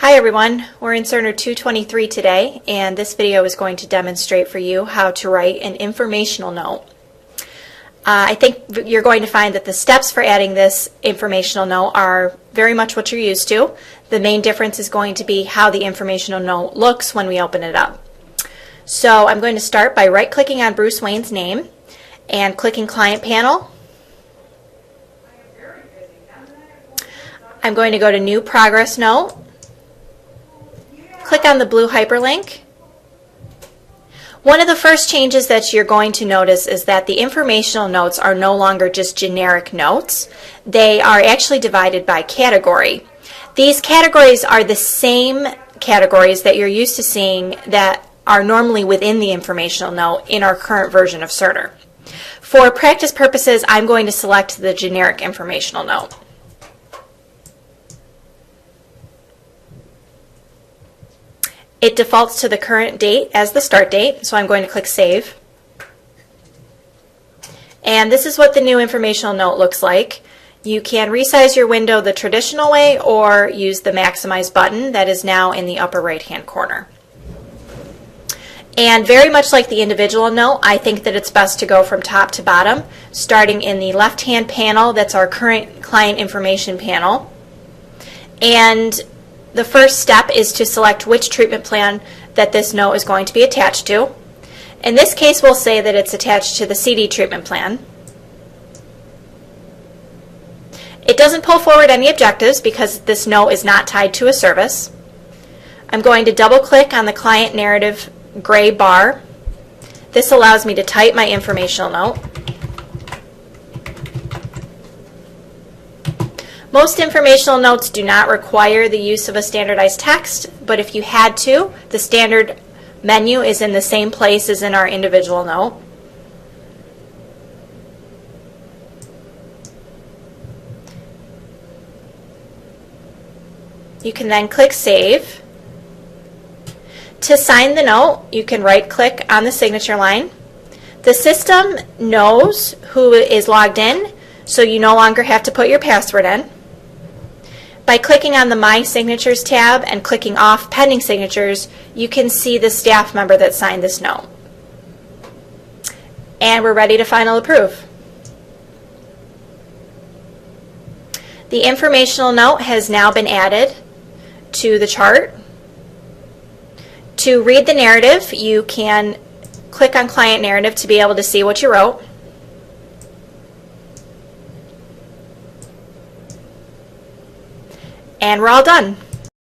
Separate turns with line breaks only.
Hi everyone, we're in Cerner 223 today, and this video is going to demonstrate for you how to write an informational note. I think you're going to find that the steps for adding this informational note are very much what you're used to. The main difference is going to be how the informational note looks when we open it up. So I'm going to start by right-clicking on Bruce Wayne's name and clicking Client Panel. I'm going to go to New Progress Note. Click on the blue hyperlink. One of the first changes that you're going to notice is that the informational notes are no longer just generic notes. They are actually divided by category. These categories are the same categories that you're used to seeing that are normally within the informational note in our current version of Cerner. For practice purposes, I'm going to select the generic informational note. It defaults to the current date as the start date, so I'm going to click Save. And this is what the new informational note looks like. You can resize your window the traditional way or use the Maximize button that is now in the upper right-hand corner. And very much like the individual note, I think that it's best to go from top to bottom, starting in the left-hand panel, that's our current client information panel. And the first step is to select which treatment plan that this note is going to be attached to. In this case, we'll say that it's attached to the CD treatment plan. It doesn't pull forward any objectives because this note is not tied to a service. I'm going to double-click on the client narrative gray bar. This allows me to type my informational note. Most informational notes do not require the use of a standardized text, but if you had to, the standard menu is in the same place as in our individual note. You can then click Save. To sign the note, you can right-click on the signature line. The system knows who is logged in, so you no longer have to put your password in. By clicking on the My Signatures tab and clicking off Pending Signatures, you can see the staff member that signed this note. And we're ready to final approve. The informational note has now been added to the chart. To read the narrative, you can click on Client Narrative to be able to see what you wrote. And we're all done.